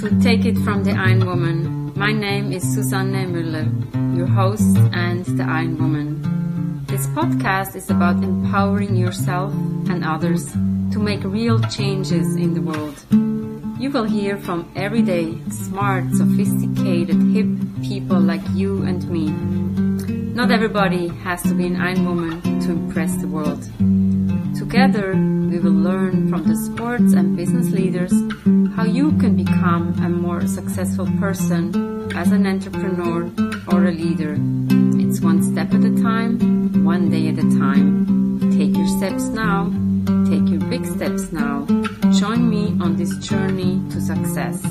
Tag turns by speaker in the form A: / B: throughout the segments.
A: to Take It from the Ironwoman. My name is Susanne Müller, your host and the Ironwoman. This podcast is about empowering yourself and others to make real changes in the world. You will hear from everyday, smart, sophisticated, hip people like you and me. Not everybody has to be an Ironwoman to impress the world. Together, we will learn from the sports and business leaders how you can become a more successful person as an entrepreneur or a leader. It's one step at a time, one day at a time. Take your steps now. Take your big steps now. Join me on this journey to success.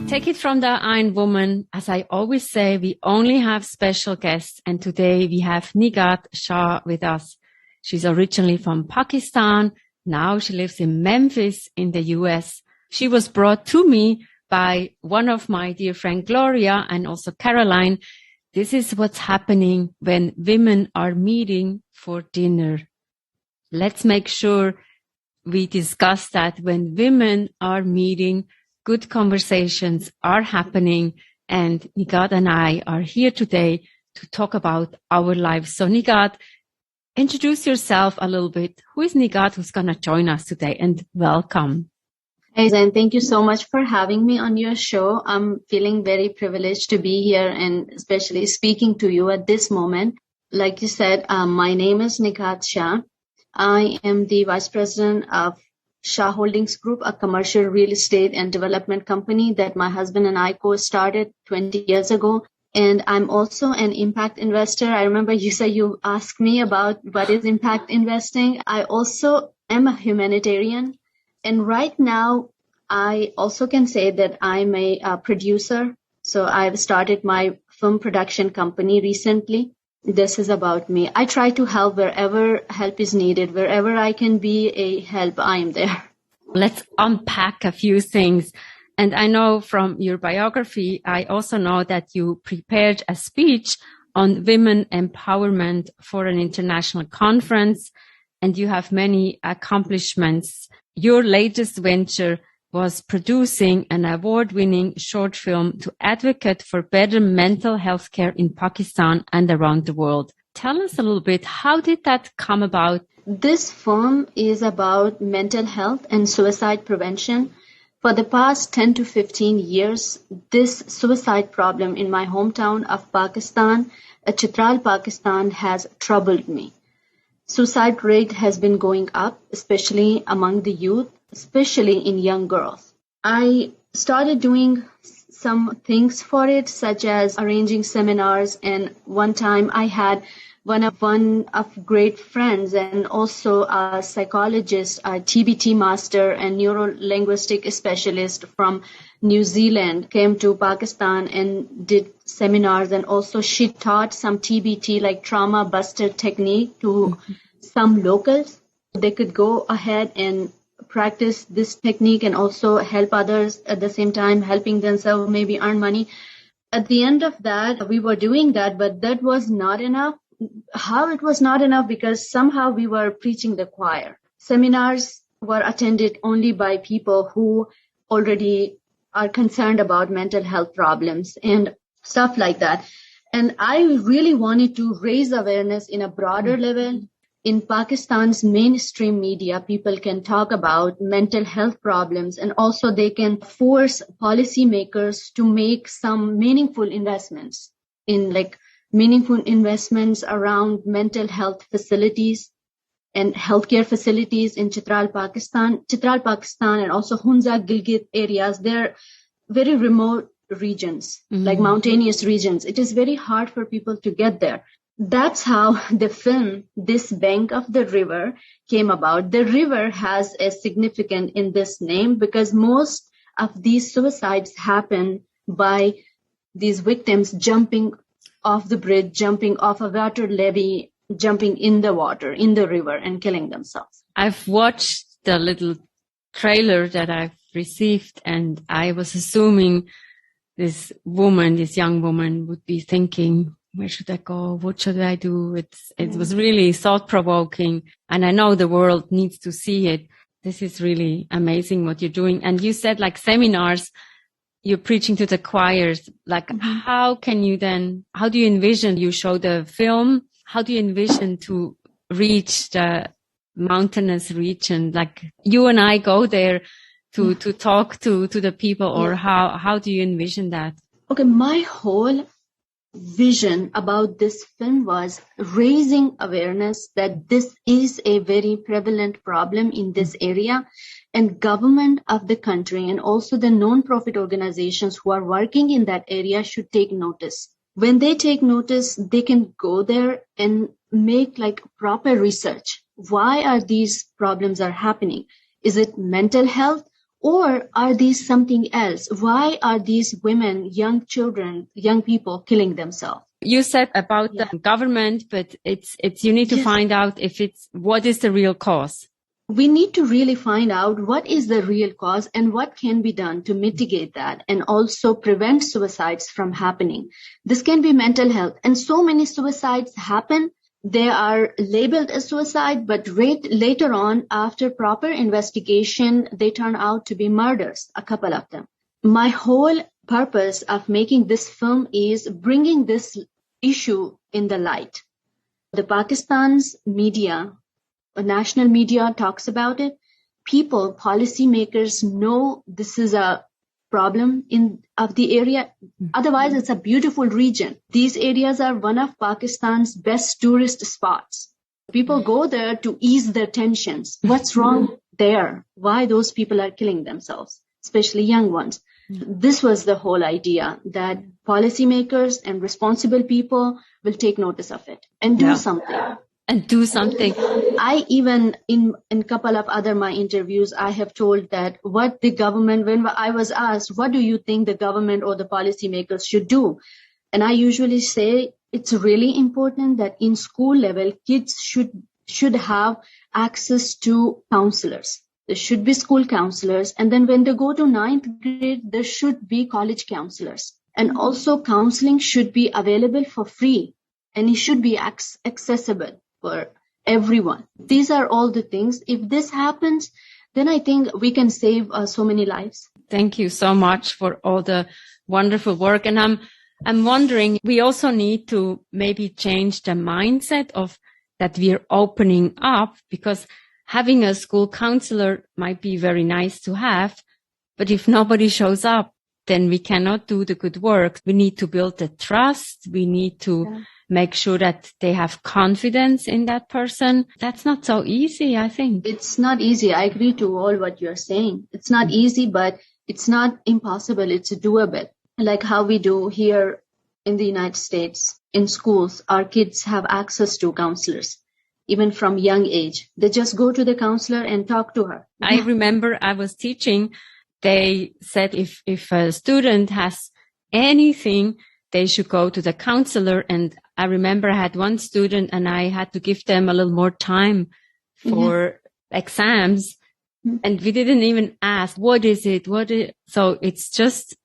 A: Take it from the Ironwoman. As I always say, we only have special guests, and today we have Nighat Shah with us. She's originally from Pakistan. Now she lives in Memphis in the US. She was brought to me by one of my dear friend Gloria and also Caroline. This is what's happening when women are meeting for dinner. Let's make sure we discuss that when women are meeting, good conversations are happening. And Nighat and I are here today to talk about our lives. So Nighat, introduce yourself a little bit. Who is Nighat who's going to join us today? And welcome.
B: Hey, Zen, thank you so much for having me on your show. I'm feeling very privileged to be here and especially speaking to you at this moment. Like you said, my name is Nighat Shah. I am the Vice President of Shah Holdings Group, a commercial real estate and development company that my husband and I co-started 20 years ago. And I'm also an impact investor. I remember you said you asked me about what is impact investing. I also am a humanitarian. And right now, I also can say that I'm a producer. So I've started my film production company recently. This is about me. I try to help wherever help is needed. Wherever I can be a help, I am there.
A: Let's unpack a few things. And I know from your biography, I also know that you prepared a speech on women empowerment for an international conference, and you have many accomplishments. Your latest venture was producing an award-winning short film to advocate for better mental health care in Pakistan and around the world. Tell us a little bit, how did that come about?
B: This film is about mental health and suicide prevention. For the past 10 to 15 years, this suicide problem in my hometown of Pakistan, Chitral, Pakistan, has troubled me. Suicide rate has been going up, especially among the youth, especially in young girls. I started doing some things for it, such as arranging seminars. And one time I had one of great friends and also a psychologist, a TBT master and neuro-linguistic specialist from New Zealand came to Pakistan and did seminars. And also she taught some TBT, like trauma buster technique, to some locals. They could go ahead and practice this technique and also help others at the same time, helping themselves maybe earn money. At the end of that, we were doing that, but that was not enough. How it was not enough? Because somehow we were preaching the choir. Seminars were attended only by people who already are concerned about mental health problems and stuff like that. And I really wanted to raise awareness in a broader level. In Pakistan's mainstream media, people can talk about mental health problems, and also they can force policymakers to make some meaningful investments around mental health facilities and healthcare facilities in Chitral, Pakistan, and also Hunza, Gilgit areas. They're very remote regions, like mountainous regions. It is very hard for people to get there. That's how the film, This Bank of the River, came about. The river has a significance in this name because most of these suicides happen by these victims jumping off the bridge, jumping off a water levee, jumping in the water, in the river, and killing themselves.
A: I've watched the little trailer that I've received, and I was assuming this young woman would be thinking, where should I go? What should I do? It was really thought-provoking, and I know the world needs to see it. This is really amazing what you're doing. And you said like seminars, you're preaching to the choirs. Like how do you envision, you show the film, how do you envision to reach the mountainous region? Like you and I go there to talk to the people, or how do you envision that?
B: Okay, my whole vision about this film was raising awareness that this is a very prevalent problem in this area, and government of the country and also the non-profit organizations who are working in that area should take notice. When they take notice, they can go there and make like proper research. Why are these problems are happening? Is it mental health? Or are these something else? Why are these women, young children, young people killing themselves?
A: You said about the government, but it's you need to find out what is the real cause.
B: We need to really find out what is the real cause and what can be done to mitigate that and also prevent suicides from happening. This can be mental health, and so many suicides happen. They are labeled as suicide, but later on, after proper investigation, they turn out to be murders, a couple of them. My whole purpose of making this film is bringing this issue in the light. The Pakistan's media, national media talks about it. People, policymakers know this is a problem of the area. Otherwise, it's a beautiful region. These areas are one of Pakistan's best tourist spots. People go there to ease their tensions. What's wrong there? Why those people are killing themselves, especially young ones? This was the whole idea, that policymakers and responsible people will take notice of it and do something.
A: And do something.
B: I even, in a couple of other my interviews, I have told that what the government, when I was asked, what do you think the government or the policymakers should do? And I usually say it's really important that in school level, kids should have access to counselors. There should be school counselors. And then when they go to 9th grade, there should be college counselors. And also counseling should be available for free, and it should be accessible for everyone. These are all the things. If this happens, then I think we can save so many lives.
A: Thank you so much for all the wonderful work. And I'm wondering, we also need to maybe change the mindset of that we're opening up, because having a school counselor might be very nice to have, but if nobody shows up, then we cannot do the good work. We need to build the trust. We need to make sure that they have confidence in that person. That's not so easy, I think.
B: It's not easy. I agree to all what you're saying. It's not easy, but it's not impossible. It's doable. Like how we do here in the United States, in schools, our kids have access to counselors, even from young age. They just go to the counselor and talk to her.
A: I remember I was teaching. They said if a student has anything, they should go to the counselor. And I remember I had one student and I had to give them a little more time for exams. And we didn't even ask, what is it? So it's just,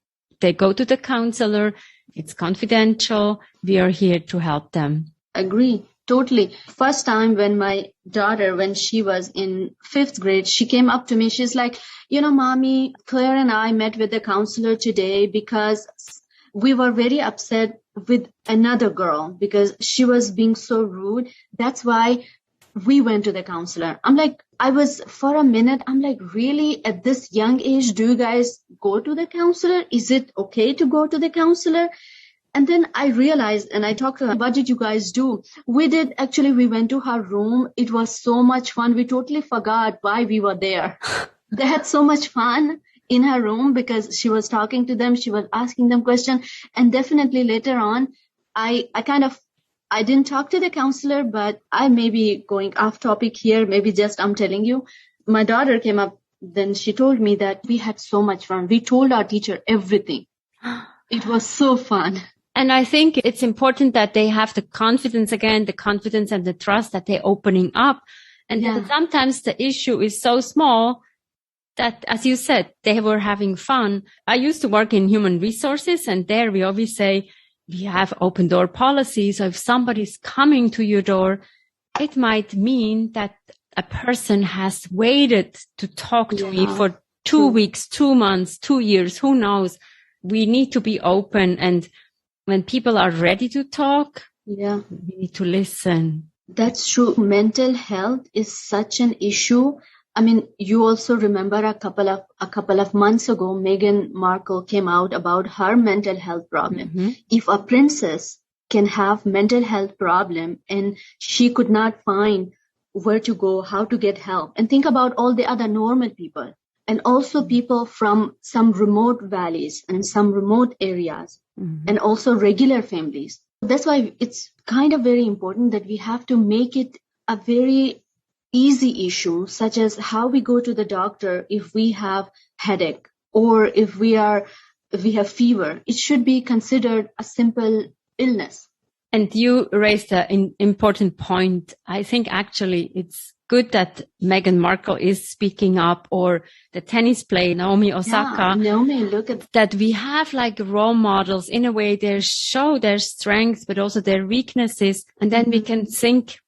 A: they go to the counselor. It's confidential. We are here to help them.
B: Agree. Totally. First time when my daughter, when she was in 5th grade, she came up to me. She's like, Mommy, Claire and I met with the counselor today because we were very upset with another girl because she was being so rude. That's why we went to the counselor. For a minute, I'm like, really? At this young age, do you guys go to the counselor? Is it okay to go to the counselor? And then I realized, and I talked to her, what did you guys do? We went to her room. It was so much fun. We totally forgot why we were there. They had so much fun in her room because she was talking to them. She was asking them questions. And definitely later on, I didn't talk to the counselor, but I may be going off topic here. Maybe just I'm telling you. My daughter came up. Then she told me that we had so much fun. We told our teacher everything. It was so fun.
A: And I think it's important that they have the confidence again, the confidence and the trust that they're opening up. And sometimes the issue is so small that, as you said, they were having fun. I used to work in human resources, and there we always say we have open door policy. So if somebody's coming to your door, it might mean that a person has waited to talk to me for 2 weeks, 2 months, 2 years, who knows? We need to be open. And when people are ready to talk, we need to listen.
B: That's true. Mental health is such an issue. I mean, you also remember a couple of months ago, Meghan Markle came out about her mental health problem. Mm-hmm. If a princess can have mental health problem and she could not find where to go, how to get help, and think about all the other normal people and also people from some remote valleys and some remote areas and also regular families. That's why it's kind of very important that we have to make it a very easy issue, such as how we go to the doctor if we have headache or if we have fever. It should be considered a simple illness.
A: And you raised an important point. I think actually it's good that Meghan Markle is speaking up, or the tennis player Naomi Osaka.
B: Yeah, Naomi, look at
A: that. We have like role models in a way. They show their strengths, but also their weaknesses. And then we can think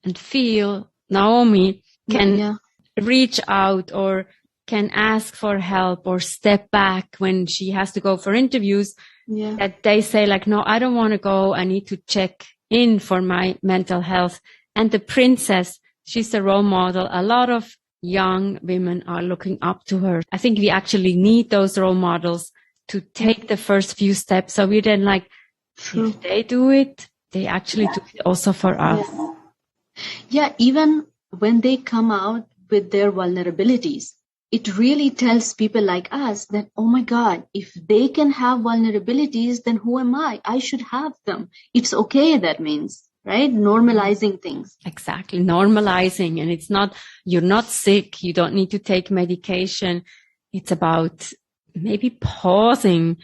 A: and feel Naomi can reach out or can ask for help or step back when she has to go for interviews. Yeah. That they say like, no, I don't want to go. I need to check in for my mental health. And the princess, she's a role model. A lot of young women are looking up to her. I think we actually need those role models to take the first few steps. So we then like, if they do it, they actually do it also for us.
B: Yeah, even when they come out with their vulnerabilities, it really tells people like us that, oh my God, if they can have vulnerabilities, then who am I? I should have them. It's okay, that means, right? Normalizing things.
A: Exactly. Normalizing. And it's not, you're not sick. You don't need to take medication. It's about maybe pausing,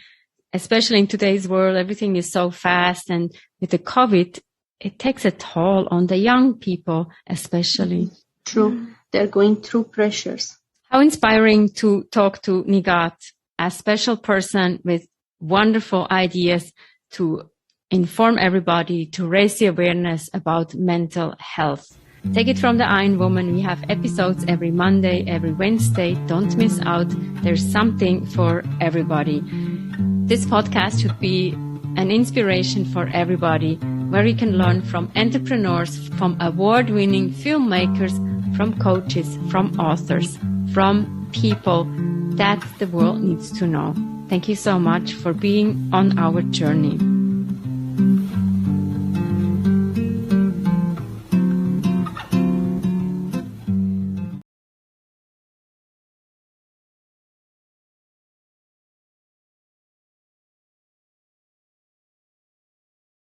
A: especially in today's world. Everything is so fast. And with the COVID, it takes a toll on the young people, especially.
B: True. They're going through pressures.
A: How inspiring to talk to Nighat, a special person with wonderful ideas to inform everybody, to raise the awareness about mental health. Take it from the Ironwoman. We have episodes every Monday, every Wednesday. Don't miss out. There's something for everybody. This podcast should be an inspiration for everybody, where we can learn from entrepreneurs, from award-winning filmmakers, from coaches, from authors, from people that the world needs to know. Thank you so much for being on our journey.